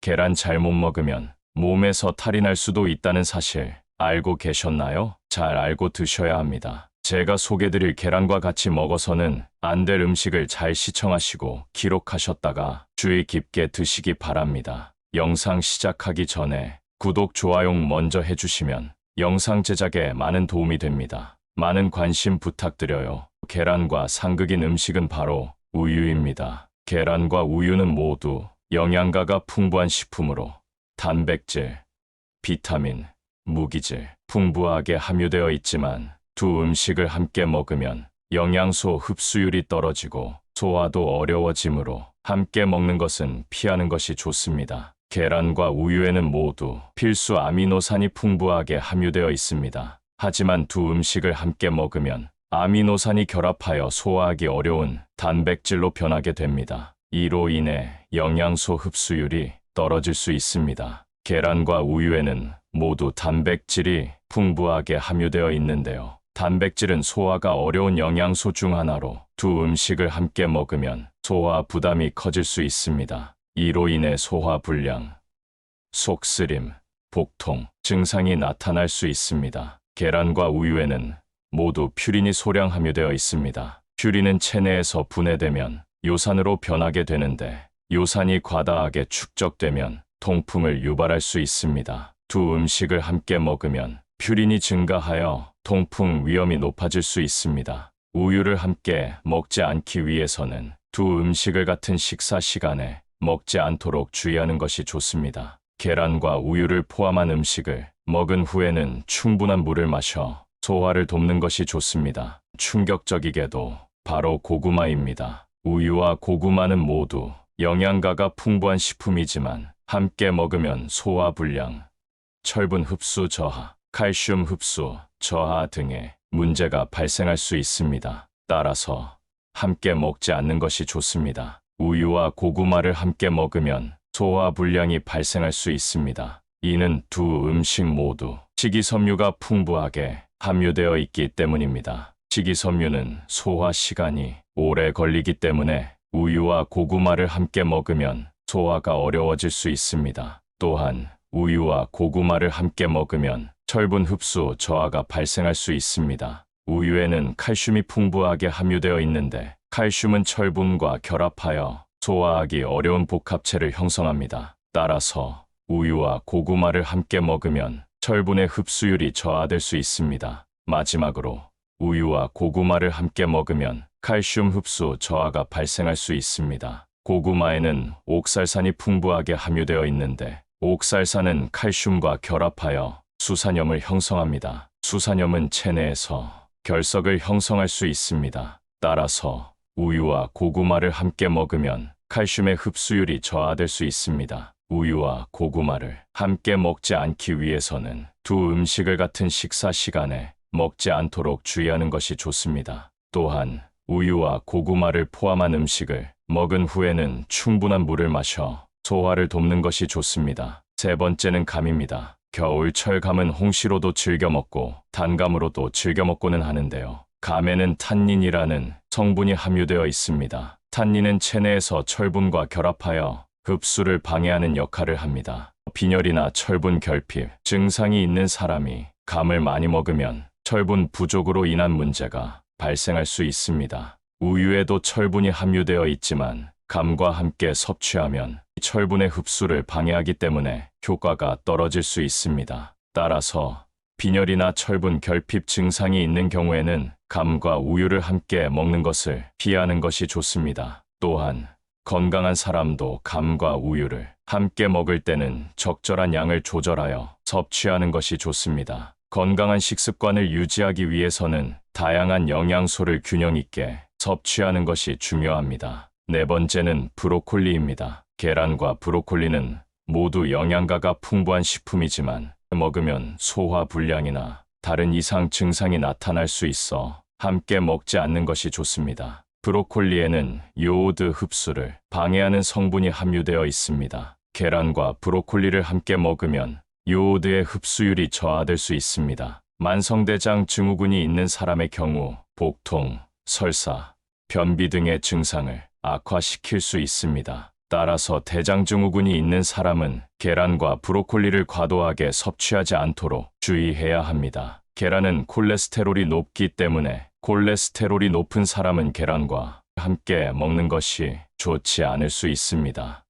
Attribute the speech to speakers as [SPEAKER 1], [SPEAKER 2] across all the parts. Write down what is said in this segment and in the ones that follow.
[SPEAKER 1] 계란 잘못 먹으면 몸에서 탈이 날 수도 있다는 사실 알고 계셨나요? 잘 알고 드셔야 합니다. 제가 소개드릴 계란과 같이 먹어서는 안 될 음식을 잘 시청하시고 기록하셨다가 주의 깊게 드시기 바랍니다. 영상 시작하기 전에 구독, 좋아요 먼저 해주시면 영상 제작에 많은 도움이 됩니다. 많은 관심 부탁드려요. 계란과 상극인 음식은 바로 우유입니다. 계란과 우유는 모두 영양가가 풍부한 식품으로 단백질, 비타민, 무기질 풍부하게 함유되어 있지만 두 음식을 함께 먹으면 영양소 흡수율이 떨어지고 소화도 어려워지므로 함께 먹는 것은 피하는 것이 좋습니다. 계란과 우유에는 모두 필수 아미노산이 풍부하게 함유되어 있습니다. 하지만 두 음식을 함께 먹으면 아미노산이 결합하여 소화하기 어려운 단백질로 변하게 됩니다. 이로 인해 영양소 흡수율이 떨어질 수 있습니다. 계란과 우유에는 모두 단백질이 풍부하게 함유되어 있는데요. 단백질은 소화가 어려운 영양소 중 하나로 두 음식을 함께 먹으면 소화 부담이 커질 수 있습니다. 이로 인해 소화 불량, 속쓰림, 복통 증상이 나타날 수 있습니다. 계란과 우유에는 모두 퓨린이 소량 함유되어 있습니다. 퓨린은 체내에서 분해되면 요산으로 변하게 되는데 요산이 과다하게 축적되면 통풍을 유발할 수 있습니다. 두 음식을 함께 먹으면 퓨린이 증가하여 통풍 위험이 높아질 수 있습니다. 우유를 함께 먹지 않기 위해서는 두 음식을 같은 식사 시간에 먹지 않도록 주의하는 것이 좋습니다. 계란과 우유를 포함한 음식을 먹은 후에는 충분한 물을 마셔 소화를 돕는 것이 좋습니다. 충격적이게도 바로 고구마입니다. 우유와 고구마는 모두 영양가가 풍부한 식품이지만 함께 먹으면 소화 불량, 철분 흡수 저하, 칼슘 흡수 저하 등의 문제가 발생할 수 있습니다. 따라서 함께 먹지 않는 것이 좋습니다. 우유와 고구마를 함께 먹으면 소화 불량이 발생할 수 있습니다. 이는 두 음식 모두 식이섬유가 풍부하게 함유되어 있기 때문입니다. 식이섬유는 소화 시간이 오래 걸리기 때문에 우유와 고구마를 함께 먹으면 소화가 어려워질 수 있습니다. 또한 우유와 고구마를 함께 먹으면 철분 흡수 저하가 발생할 수 있습니다. 우유에는 칼슘이 풍부하게 함유되어 있는데 칼슘은 철분과 결합하여 소화하기 어려운 복합체를 형성합니다. 따라서 우유와 고구마를 함께 먹으면 철분의 흡수율이 저하될 수 있습니다. 마지막으로 우유와 고구마를 함께 먹으면 칼슘 흡수 저하가 발생할 수 있습니다. 고구마에는 옥살산이 풍부하게 함유되어 있는데 옥살산은 칼슘과 결합하여 수산염을 형성합니다. 수산염은 체내에서 결석을 형성할 수 있습니다. 따라서 우유와 고구마를 함께 먹으면 칼슘의 흡수율이 저하될 수 있습니다. 우유와 고구마를 함께 먹지 않기 위해서는 두 음식을 같은 식사 시간에 먹지 않도록 주의하는 것이 좋습니다. 또한 우유와 고구마를 포함한 음식을 먹은 후에는 충분한 물을 마셔 소화를 돕는 것이 좋습니다. 세 번째는 감입니다. 겨울철 감은 홍시로도 즐겨 먹고 단감으로도 즐겨 먹고는 하는데요. 감에는 탄닌이라는 성분이 함유되어 있습니다. 탄닌은 체내에서 철분과 결합하여 흡수를 방해하는 역할을 합니다. 빈혈이나 철분 결핍 증상이 있는 사람이 감을 많이 먹으면 철분 부족으로 인한 문제가 발생할 수 있습니다. 우유에도 철분이 함유되어 있지만 감과 함께 섭취하면 철분의 흡수를 방해하기 때문에 효과가 떨어질 수 있습니다. 따라서 빈혈이나 철분 결핍 증상이 있는 경우에는 감과 우유를 함께 먹는 것을 피하는 것이 좋습니다. 또한 건강한 사람도 감과 우유를 함께 먹을 때는 적절한 양을 조절하여 섭취하는 것이 좋습니다. 건강한 식습관을 유지하기 위해서는 다양한 영양소를 균형 있게 섭취하는 것이 중요합니다. 네 번째는 브로콜리입니다. 계란과 브로콜리는 모두 영양가가 풍부한 식품이지만 먹으면 소화 불량이나 다른 이상 증상이 나타날 수 있어 함께 먹지 않는 것이 좋습니다. 브로콜리에는 요오드 흡수를 방해하는 성분이 함유되어 있습니다. 계란과 브로콜리를 함께 먹으면 요오드의 흡수율이 저하될 수 있습니다. 만성대장 증후군이 있는 사람의 경우 복통, 설사, 변비 등의 증상을 악화시킬 수 있습니다. 따라서 대장증후군이 있는 사람은 계란과 브로콜리를 과도하게 섭취하지 않도록 주의해야 합니다. 계란은 콜레스테롤이 높기 때문에 콜레스테롤이 높은 사람은 계란과 함께 먹는 것이 좋지 않을 수 있습니다.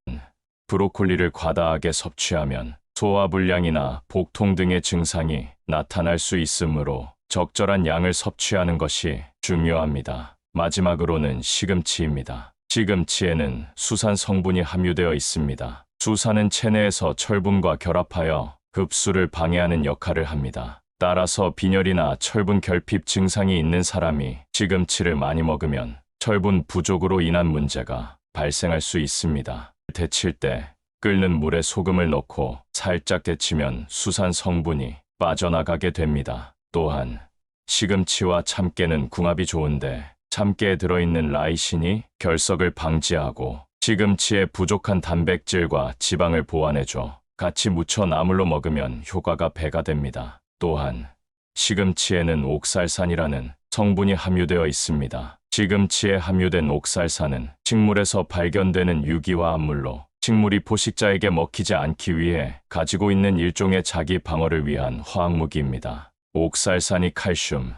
[SPEAKER 1] 브로콜리를 과다하게 섭취하면 소화불량이나 복통 등의 증상이 나타날 수 있으므로 적절한 양을 섭취하는 것이 중요합니다. 마지막으로는 시금치입니다. 시금치에는 수산 성분이 함유되어 있습니다. 수산은 체내에서 철분과 결합하여 흡수를 방해하는 역할을 합니다. 따라서 빈혈이나 철분 결핍 증상이 있는 사람이 시금치를 많이 먹으면 철분 부족으로 인한 문제가 발생할 수 있습니다. 데칠 때 끓는 물에 소금을 넣고 살짝 데치면 수산 성분이 빠져나가게 됩니다. 또한 시금치와 참깨는 궁합이 좋은데 참깨에 들어있는 라이신이 결석을 방지하고 시금치의 부족한 단백질과 지방을 보완해줘 같이 무쳐 나물로 먹으면 효과가 배가 됩니다. 또한 시금치에는 옥살산이라는 성분이 함유되어 있습니다. 시금치에 함유된 옥살산은 식물에서 발견되는 유기화합물로 식물이 포식자에게 먹히지 않기 위해 가지고 있는 일종의 자기 방어를 위한 화학무기입니다. 옥살산이 칼슘,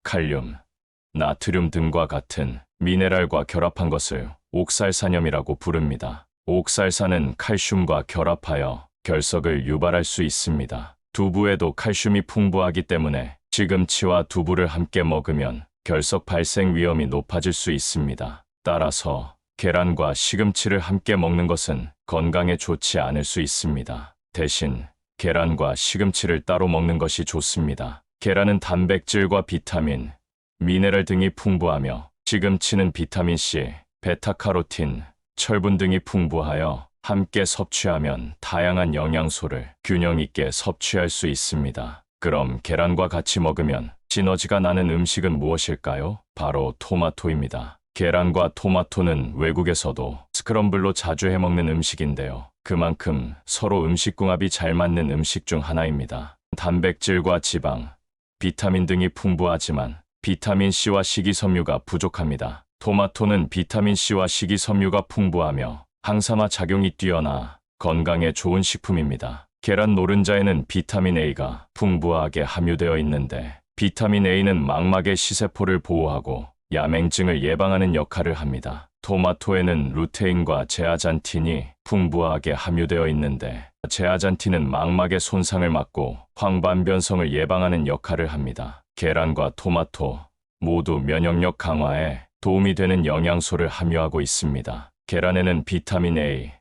[SPEAKER 1] 칼륨, 나트륨 등과 같은 미네랄과 결합한 것을 옥살산염이라고 부릅니다. 옥살산은 칼슘과 결합하여 결석을 유발할 수 있습니다. 두부에도 칼슘이 풍부하기 때문에 시금치와 두부를 함께 먹으면 결석 발생 위험이 높아질 수 있습니다. 따라서 계란과 시금치를 함께 먹는 것은 건강에 좋지 않을 수 있습니다. 대신 계란과 시금치를 따로 먹는 것이 좋습니다. 계란은 단백질과 비타민, 미네랄 등이 풍부하며 시금치는 비타민C, 베타카로틴, 철분 등이 풍부하여 함께 섭취하면 다양한 영양소를 균형 있게 섭취할 수 있습니다. 그럼 계란과 같이 먹으면 시너지가 나는 음식은 무엇일까요? 바로 토마토입니다. 계란과 토마토는 외국에서도 스크럼블로 자주 해먹는 음식인데요. 그만큼 서로 음식궁합이 잘 맞는 음식 중 하나입니다. 단백질과 지방, 비타민 등이 풍부하지만 비타민C와 식이섬유가 부족합니다. 토마토는 비타민C와 식이섬유가 풍부하며 항산화 작용이 뛰어나 건강에 좋은 식품입니다. 계란 노른자에는 비타민 A가 풍부하게 함유되어 있는데 비타민 A는 망막의 시세포를 보호하고 야맹증을 예방하는 역할을 합니다. 토마토에는 루테인과 제아잔틴이 풍부하게 함유되어 있는데 제아잔틴은 망막의 손상을 막고 황반변성을 예방하는 역할을 합니다. 계란과 토마토 모두 면역력 강화에 도움이 되는 영양소를 함유하고 있습니다. 계란에는 비타민 A,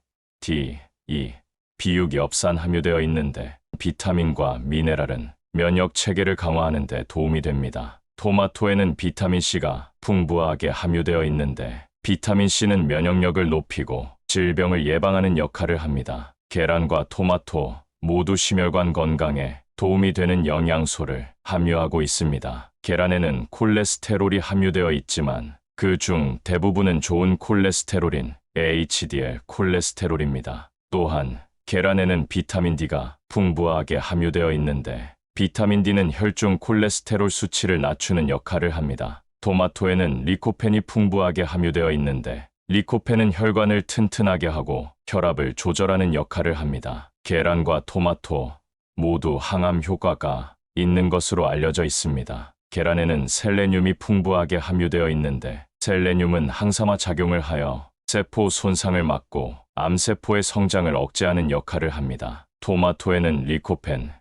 [SPEAKER 1] D, E, B6, 엽산 함유되어 있는데 비타민과 미네랄은 면역 체계를 강화하는 데 도움이 됩니다. 토마토에는 비타민C가 풍부하게 함유되어 있는데 비타민C는 면역력을 높이고 질병을 예방하는 역할을 합니다. 계란과 토마토 모두 심혈관 건강에 도움이 되는 영양소를 함유하고 있습니다. 계란에는 콜레스테롤이 함유되어 있지만 그 중 대부분은 좋은 콜레스테롤인 HDL 콜레스테롤입니다. 또한 계란에는 비타민 D가 풍부하게 함유되어 있는데 비타민 D는 혈중 콜레스테롤 수치를 낮추는 역할을 합니다. 토마토에는 리코펜이 풍부하게 함유되어 있는데 리코펜은 혈관을 튼튼하게 하고 혈압을 조절하는 역할을 합니다. 계란과 토마토 모두 항암 효과가 있는 것으로 알려져 있습니다. 계란에는 셀레늄이 풍부하게 함유되어 있는데 셀레늄은 항산화 작용을 하여 세포 손상을 막고 암세포의 성장을 억제하는 역할을 합니다. 토마토에는 리코펜,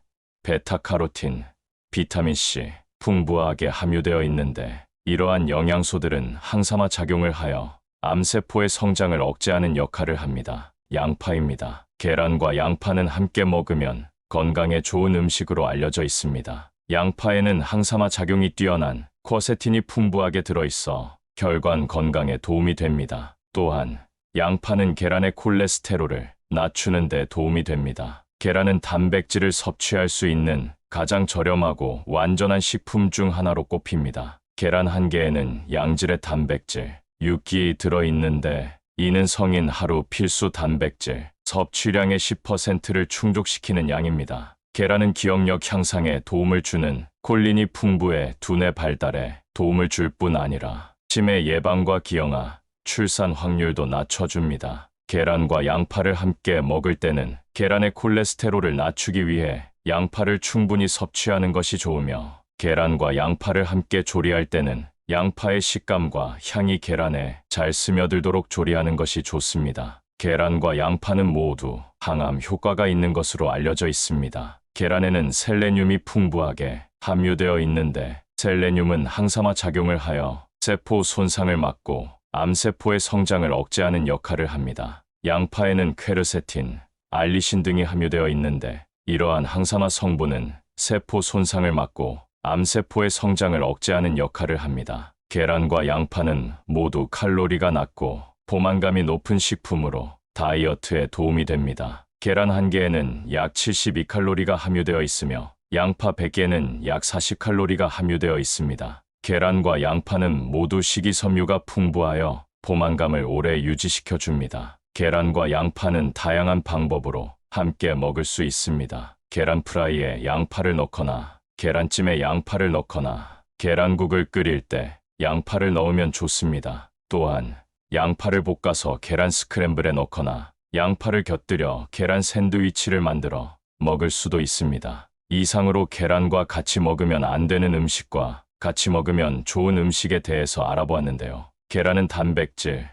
[SPEAKER 1] 베타카로틴, 비타민C 풍부하게 함유되어 있는데 이러한 영양소들은 항산화 작용을 하여 암세포의 성장을 억제하는 역할을 합니다. 양파입니다. 계란과 양파는 함께 먹으면 건강에 좋은 음식으로 알려져 있습니다. 양파에는 항산화 작용이 뛰어난 쿼세틴이 풍부하게 들어있어 혈관 건강에 도움이 됩니다. 또한 양파는 계란의 콜레스테롤을 낮추는 데 도움이 됩니다. 계란은 단백질을 섭취할 수 있는 가장 저렴하고 완전한 식품 중 하나로 꼽힙니다. 계란 한 개에는 양질의 단백질, 육기 들어있는데 이는 성인 하루 필수 단백질 섭취량의 10%를 충족시키는 양입니다. 계란은 기억력 향상에 도움을 주는 콜린이 풍부해 두뇌 발달에 도움을 줄 뿐 아니라 치매 예방과 기형아, 출산 확률도 낮춰줍니다. 계란과 양파를 함께 먹을 때는 계란의 콜레스테롤을 낮추기 위해 양파를 충분히 섭취하는 것이 좋으며, 계란과 양파를 함께 조리할 때는 양파의 식감과 향이 계란에 잘 스며들도록 조리하는 것이 좋습니다. 계란과 양파는 모두 항암 효과가 있는 것으로 알려져 있습니다. 계란에는 셀레늄이 풍부하게 함유되어 있는데, 셀레늄은 항산화 작용을 하여 세포 손상을 막고 암세포의 성장을 억제하는 역할을 합니다. 양파에는 퀘르세틴, 알리신 등이 함유되어 있는데, 이러한 항산화 성분은 세포 손상을 막고 암세포의 성장을 억제하는 역할을 합니다. 계란과 양파는 모두 칼로리가 낮고 포만감이 높은 식품으로 다이어트에 도움이 됩니다. 계란 한 개에는 약 72칼로리가 함유되어 있으며, 양파 100개는 약 40칼로리가 함유되어 있습니다. 계란과 양파는 모두 식이섬유가 풍부하여 포만감을 오래 유지시켜 줍니다. 계란과 양파는 다양한 방법으로 함께 먹을 수 있습니다. 계란 프라이에 양파를 넣거나, 계란찜에 양파를 넣거나, 계란국을 끓일 때 양파를 넣으면 좋습니다. 또한 양파를 볶아서 계란 스크램블에 넣거나, 양파를 곁들여 계란 샌드위치를 만들어 먹을 수도 있습니다. 이상으로 계란과 같이 먹으면 안 되는 음식과 같이 먹으면 좋은 음식에 대해서 알아보았는데요. 계란은 단백질,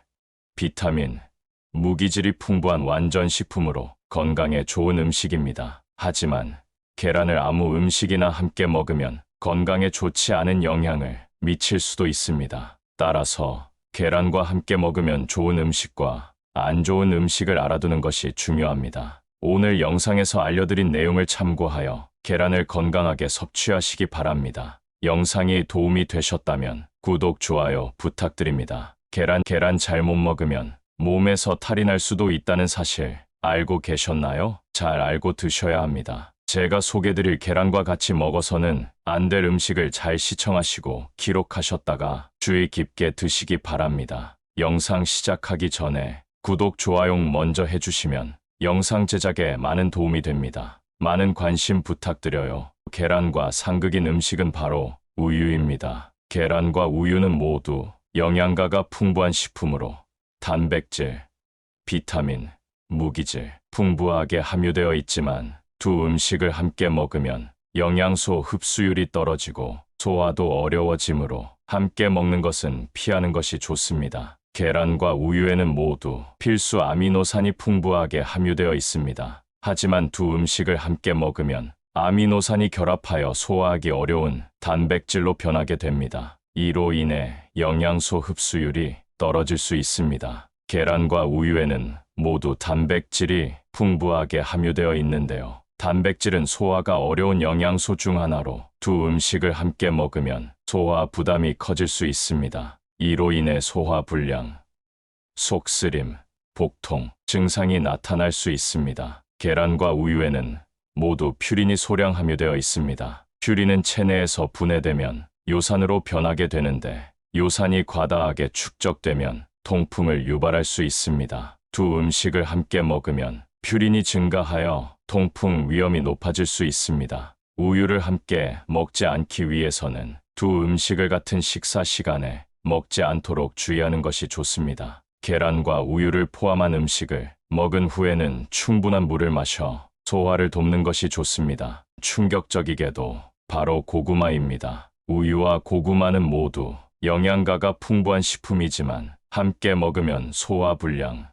[SPEAKER 1] 비타민, 무기질이 풍부한 완전 식품으로 건강에 좋은 음식입니다. 하지만 계란을 아무 음식이나 함께 먹으면 건강에 좋지 않은 영향을 미칠 수도 있습니다. 따라서 계란과 함께 먹으면 좋은 음식과 안 좋은 음식을 알아두는 것이 중요합니다. 오늘 영상에서 알려드린 내용을 참고하여 계란을 건강하게 섭취하시기 바랍니다. 영상이 도움이 되셨다면 구독, 좋아요 부탁드립니다. 계란 잘못 먹으면 몸에서 탈이 날 수도 있다는 사실 알고 계셨나요? 잘 알고 드셔야 합니다. 제가 소개드릴 계란과 같이 먹어서는 안 될 음식을 잘 시청하시고 기록하셨다가 주의 깊게 드시기 바랍니다. 영상 시작하기 전에 구독, 좋아요 먼저 해주시면 영상 제작에 많은 도움이 됩니다. 많은 관심 부탁드려요. 계란과 상극인 음식은 바로 우유입니다. 계란과 우유는 모두 영양가가 풍부한 식품으로 단백질, 비타민, 무기질 풍부하게 함유되어 있지만, 두 음식을 함께 먹으면 영양소 흡수율이 떨어지고 소화도 어려워지므로 함께 먹는 것은 피하는 것이 좋습니다. 계란과 우유에는 모두 필수 아미노산이 풍부하게 함유되어 있습니다. 하지만 두 음식을 함께 먹으면 아미노산이 결합하여 소화하기 어려운 단백질로 변하게 됩니다. 이로 인해 영양소 흡수율이 떨어질 수 있습니다. 계란과 우유에는 모두 단백질이 풍부하게 함유되어 있는데요. 단백질은 소화가 어려운 영양소 중 하나로 두 음식을 함께 먹으면 소화 부담이 커질 수 있습니다. 이로 인해 소화불량, 속쓰림, 복통 증상이 나타날 수 있습니다. 계란과 우유에는 모두 퓨린이 소량 함유되어 있습니다. 퓨린은 체내에서 분해되면 요산으로 변하게 되는데, 요산이 과다하게 축적되면 통풍을 유발할 수 있습니다. 두 음식을 함께 먹으면 퓨린이 증가하여 통풍 위험이 높아질 수 있습니다. 우유를 함께 먹지 않기 위해서는 두 음식을 같은 식사 시간에 먹지 않도록 주의하는 것이 좋습니다. 계란과 우유를 포함한 음식을 먹은 후에는 충분한 물을 마셔 소화를 돕는 것이 좋습니다. 충격적이게도 바로 고구마입니다. 우유와 고구마는 모두 영양가가 풍부한 식품이지만 함께 먹으면 소화불량,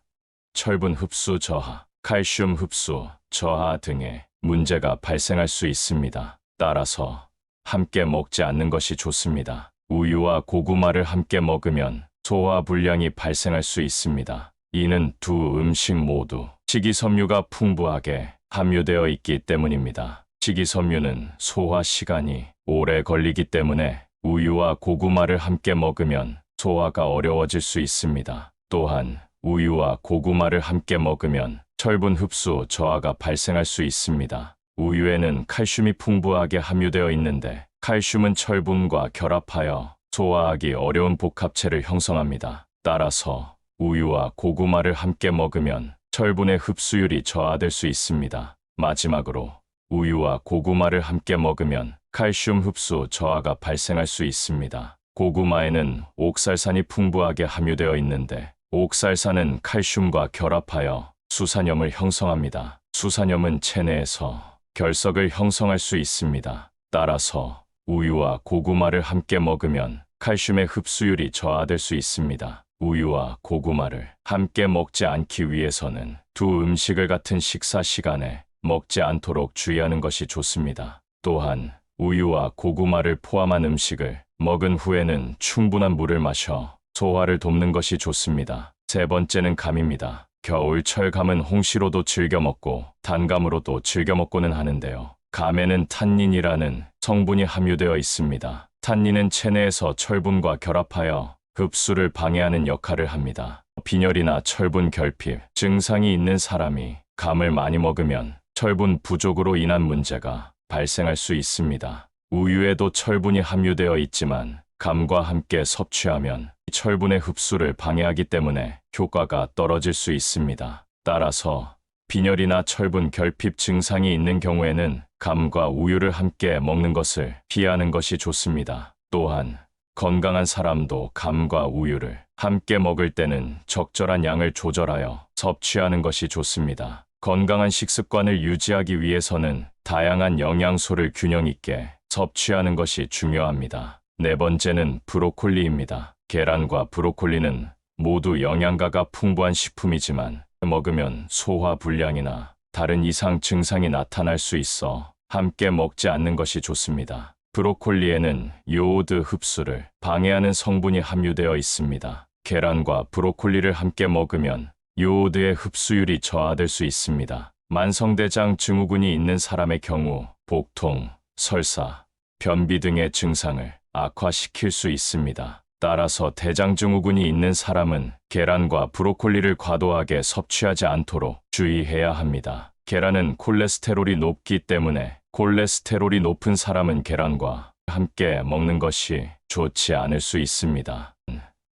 [SPEAKER 1] 철분 흡수 저하, 칼슘 흡수 저하 등의 문제가 발생할 수 있습니다. 따라서 함께 먹지 않는 것이 좋습니다. 우유와 고구마를 함께 먹으면 소화불량이 발생할 수 있습니다. 이는 두 음식 모두 식이섬유가 풍부하게 함유되어 있기 때문입니다. 식이섬유는 소화 시간이 오래 걸리기 때문에 우유와 고구마를 함께 먹으면 소화가 어려워질 수 있습니다. 또한 우유와 고구마를 함께 먹으면 철분 흡수 저하가 발생할 수 있습니다. 우유에는 칼슘이 풍부하게 함유되어 있는데, 칼슘은 철분과 결합하여 소화하기 어려운 복합체를 형성합니다. 따라서 우유와 고구마를 함께 먹으면 철분의 흡수율이 저하될 수 있습니다. 마지막으로 우유와 고구마를 함께 먹으면 칼슘 흡수 저하가 발생할 수 있습니다. 고구마에는 옥살산이 풍부하게 함유되어 있는데, 옥살산은 칼슘과 결합하여 수산염을 형성합니다. 수산염은 체내에서 결석을 형성할 수 있습니다. 따라서 우유와 고구마를 함께 먹으면 칼슘의 흡수율이 저하될 수 있습니다. 우유와 고구마를 함께 먹지 않기 위해서는 두 음식을 같은 식사 시간에 먹지 않도록 주의하는 것이 좋습니다. 또한 우유와 고구마를 포함한 음식을 먹은 후에는 충분한 물을 마셔 소화를 돕는 것이 좋습니다. 세 번째는 감입니다. 겨울철 감은 홍시로도 즐겨 먹고 단감으로도 즐겨 먹고는 하는데요. 감에는 탄닌이라는 성분이 함유되어 있습니다. 탄닌은 체내에서 철분과 결합하여 흡수를 방해하는 역할을 합니다. 빈혈이나 철분 결핍 증상이 있는 사람이 감을 많이 먹으면 철분 부족으로 인한 문제가 발생할 수 있습니다. 우유에도 철분이 함유되어 있지만 감과 함께 섭취하면 철분의 흡수를 방해하기 때문에 효과가 떨어질 수 있습니다. 따라서 빈혈이나 철분 결핍 증상이 있는 경우에는 감과 우유를 함께 먹는 것을 피하는 것이 좋습니다. 또한 건강한 사람도 감과 우유를 함께 먹을 때는 적절한 양을 조절하여 섭취하는 것이 좋습니다. 건강한 식습관을 유지하기 위해서는 다양한 영양소를 균형 있게 섭취하는 것이 중요합니다. 네 번째는 브로콜리입니다. 계란과 브로콜리는 모두 영양가가 풍부한 식품이지만 먹으면 소화 불량이나 다른 이상 증상이 나타날 수 있어 함께 먹지 않는 것이 좋습니다. 브로콜리에는 요오드 흡수를 방해하는 성분이 함유되어 있습니다. 계란과 브로콜리를 함께 먹으면 요오드의 흡수율이 저하될 수 있습니다. 만성대장 증후군이 있는 사람의 경우 복통, 설사, 변비 등의 증상을 악화시킬 수 있습니다. 따라서 대장증후군이 있는 사람은 계란과 브로콜리를 과도하게 섭취하지 않도록 주의해야 합니다. 계란은 콜레스테롤이 높기 때문에 콜레스테롤이 높은 사람은 계란과 함께 먹는 것이 좋지 않을 수 있습니다.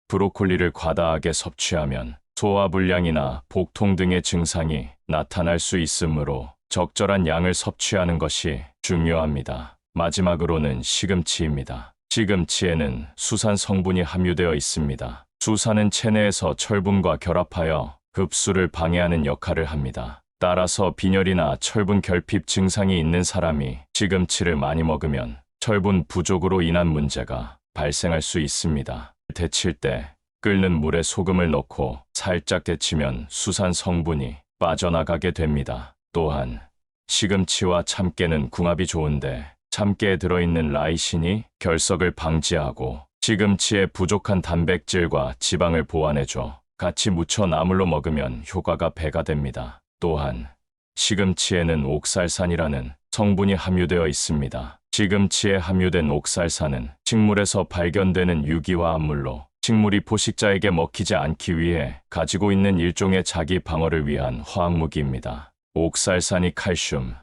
[SPEAKER 1] 브로콜리를 과다하게 섭취하면 소화불량이나 복통 등의 증상이 나타날 수 있으므로 적절한 양을 섭취하는 것이 중요합니다. 마지막으로는 시금치입니다. 시금치에는 수산 성분이 함유되어 있습니다. 수산은 체내에서 철분과 결합하여 흡수를 방해하는 역할을 합니다. 따라서 빈혈이나 철분 결핍 증상이 있는 사람이 시금치를 많이 먹으면 철분 부족으로 인한 문제가 발생할 수 있습니다. 데칠 때 끓는 물에 소금을 넣고 살짝 데치면 수산 성분이 빠져나가게 됩니다. 또한 시금치와 참깨는 궁합이 좋은데 참깨에 들어있는 라이신이 결석을 방지하고 시금치의 부족한 단백질과 지방을 보완해줘 같이 무쳐 나물로 먹으면 효과가 배가 됩니다. 또한 시금치에는 옥살산이라는 성분이 함유되어 있습니다. 시금치에 함유된 옥살산은 식물에서 발견되는 유기화합물로 식물이 포식자에게 먹히지 않기 위해 가지고 있는 일종의 자기 방어를 위한 화학무기입니다. 옥살산이 칼슘,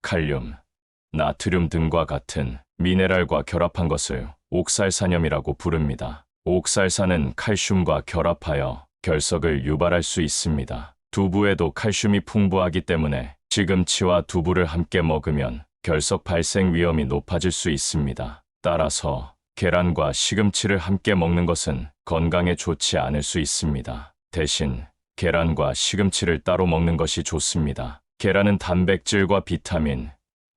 [SPEAKER 1] 칼륨, 나트륨 등과 같은 미네랄과 결합한 것을 옥살산염이라고 부릅니다. 옥살산은 칼슘과 결합하여 결석을 유발할 수 있습니다. 두부에도 칼슘이 풍부하기 때문에 시금치와 두부를 함께 먹으면 결석 발생 위험이 높아질 수 있습니다. 따라서 계란과 시금치를 함께 먹는 것은 건강에 좋지 않을 수 있습니다. 대신 계란과 시금치를 따로 먹는 것이 좋습니다. 계란은 단백질과 비타민,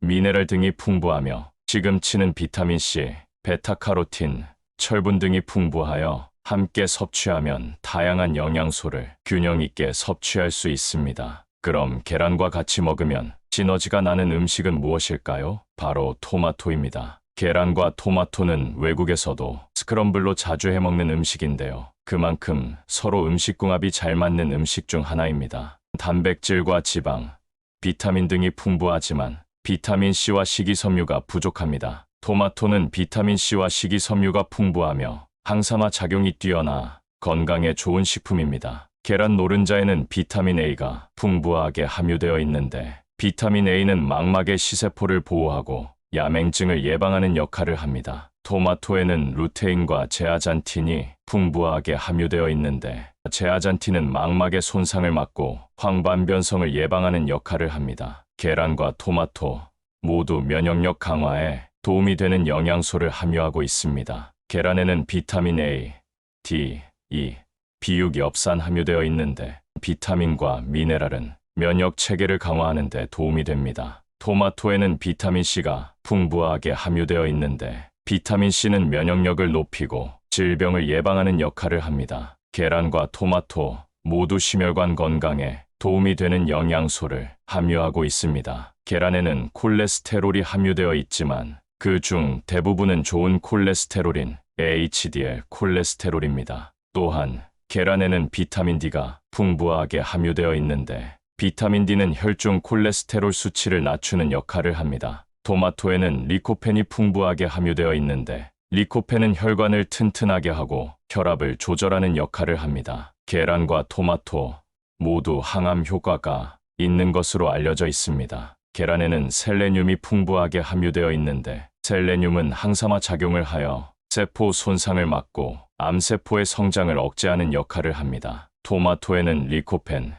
[SPEAKER 1] 미네랄 등이 풍부하며 시금치는 비타민C, 베타카로틴, 철분 등이 풍부하여 함께 섭취하면 다양한 영양소를 균형 있게 섭취할 수 있습니다. 그럼 계란과 같이 먹으면 시너지가 나는 음식은 무엇일까요? 바로 토마토입니다. 계란과 토마토는 외국에서도 스크럼블로 자주 해먹는 음식인데요. 그만큼 서로 음식궁합이 잘 맞는 음식 중 하나입니다. 단백질과 지방, 비타민 등이 풍부하지만 비타민C와 식이섬유가 부족합니다. 토마토는 비타민C와 식이섬유가 풍부하며 항산화 작용이 뛰어나 건강에 좋은 식품입니다. 계란 노른자에는 비타민 A가 풍부하게 함유되어 있는데 비타민 A는 망막의 시세포를 보호하고 야맹증을 예방하는 역할을 합니다. 토마토에는 루테인과 제아잔틴이 풍부하게 함유되어 있는데 제아잔틴은 망막의 손상을 막고 황반변성을 예방하는 역할을 합니다. 계란과 토마토 모두 면역력 강화에 도움이 되는 영양소를 함유하고 있습니다. 계란에는 비타민 A, D, E, 비육이 업산 함유되어 있는데 비타민과 미네랄은 면역 체계를 강화하는 데 도움이 됩니다. 토마토에는 비타민C가 풍부하게 함유되어 있는데 비타민C는 면역력을 높이고 질병을 예방하는 역할을 합니다. 계란과 토마토 모두 심혈관 건강에 도움이 되는 영양소를 함유하고 있습니다. 계란에는 콜레스테롤이 함유되어 있지만 그 중 대부분은 좋은 콜레스테롤인 HDL 콜레스테롤입니다. 또한 계란에는 비타민 D가 풍부하게 함유되어 있는데 비타민 D는 혈중 콜레스테롤 수치를 낮추는 역할을 합니다. 토마토에는 리코펜이 풍부하게 함유되어 있는데 리코펜은 혈관을 튼튼하게 하고 혈압을 조절하는 역할을 합니다. 계란과 토마토 모두 항암 효과가 있는 것으로 알려져 있습니다. 계란에는 셀레늄이 풍부하게 함유되어 있는데 셀레늄은 항산화 작용을 하여 세포 손상을 막고 암세포의 성장을 억제하는 역할을 합니다. 토마토에는 리코펜,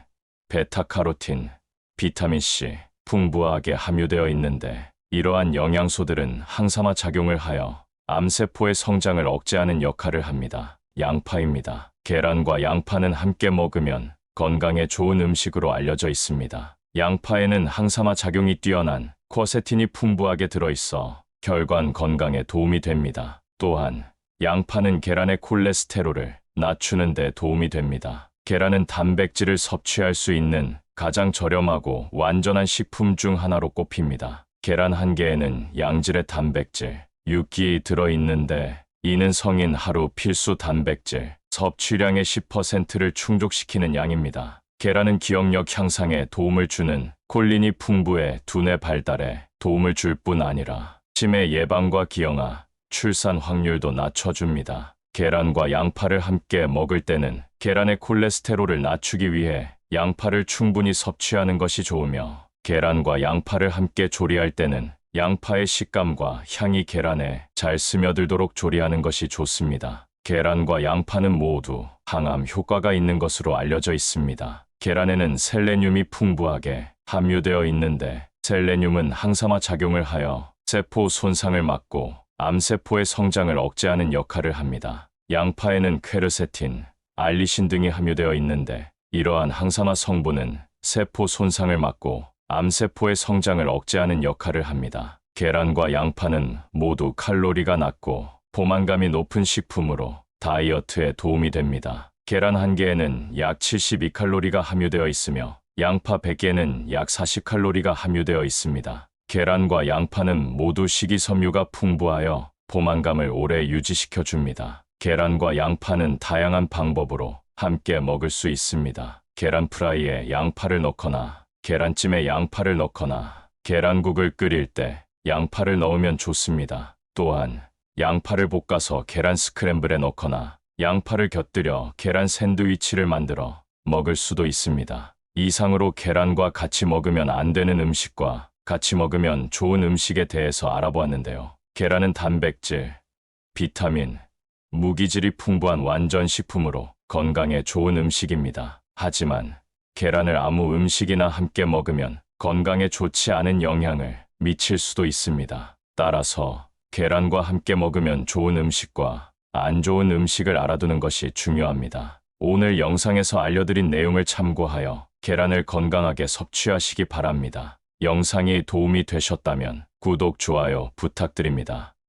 [SPEAKER 1] 베타카로틴, 비타민C 풍부하게 함유되어 있는데 이러한 영양소들은 항산화 작용을 하여 암세포의 성장을 억제하는 역할을 합니다. 양파입니다. 계란과 양파는 함께 먹으면 건강에 좋은 음식으로 알려져 있습니다. 양파에는 항산화 작용이 뛰어난 쿼세틴이 풍부하게 들어있어 혈관 건강에 도움이 됩니다. 또한 양파는 계란의 콜레스테롤을 낮추는 데 도움이 됩니다. 계란은 단백질을 섭취할 수 있는 가장 저렴하고 완전한 식품 중 하나로 꼽힙니다. 계란 한 개에는 양질의 단백질, 육기 들어있는데 이는 성인 하루 필수 단백질 섭취량의 10%를 충족시키는 양입니다. 계란은 기억력 향상에 도움을 주는 콜린이 풍부해 두뇌 발달에 도움을 줄 뿐 아니라 치매 예방과 기형아, 출산 확률도 낮춰줍니다. 계란과 양파를 함께 먹을 때는 계란의 콜레스테롤을 낮추기 위해 양파를 충분히 섭취하는 것이 좋으며 계란과 양파를 함께 조리할 때는 양파의 식감과 향이 계란에 잘 스며들도록 조리하는 것이 좋습니다. 계란과 양파는 모두 항암 효과가 있는 것으로 알려져 있습니다. 계란에는 셀레늄이 풍부하게 함유되어 있는데 셀레늄은 항산화 작용을 하여 세포 손상을 막고 암세포의 성장을 억제하는 역할을 합니다. 양파에는 퀘르세틴, 알리신 등이 함유되어 있는데 이러한 항산화 성분은 세포 손상을 막고 암세포의 성장을 억제하는 역할을 합니다. 계란과 양파는 모두 칼로리가 낮고 포만감이 높은 식품으로 다이어트에 도움이 됩니다. 계란 한 개에는 약 72칼로리가 함유되어 있으며 양파 100개는 약 40칼로리가 함유되어 있습니다. 계란과 양파는 모두 식이섬유가 풍부하여 포만감을 오래 유지시켜 줍니다. 계란과 양파는 다양한 방법으로 함께 먹을 수 있습니다. 계란 프라이에 양파를 넣거나 계란찜에 양파를 넣거나 계란국을 끓일 때 양파를 넣으면 좋습니다. 또한 양파를 볶아서 계란 스크램블에 넣거나 양파를 곁들여 계란 샌드위치를 만들어 먹을 수도 있습니다. 이상으로 계란과 같이 먹으면 안 되는 음식과 같이 먹으면 좋은 음식에 대해서 알아보았는데요. 계란은 단백질, 비타민, 무기질이 풍부한 완전 식품으로 건강에 좋은 음식입니다. 하지만 계란을 아무 음식이나 함께 먹으면 건강에 좋지 않은 영향을 미칠 수도 있습니다. 따라서 계란과 함께 먹으면 좋은 음식과 안 좋은 음식을 알아두는 것이 중요합니다. 오늘 영상에서 알려드린 내용을 참고하여 계란을 건강하게 섭취하시기 바랍니다. 영상이 도움이 되셨다면 구독, 좋아요 부탁드립니다.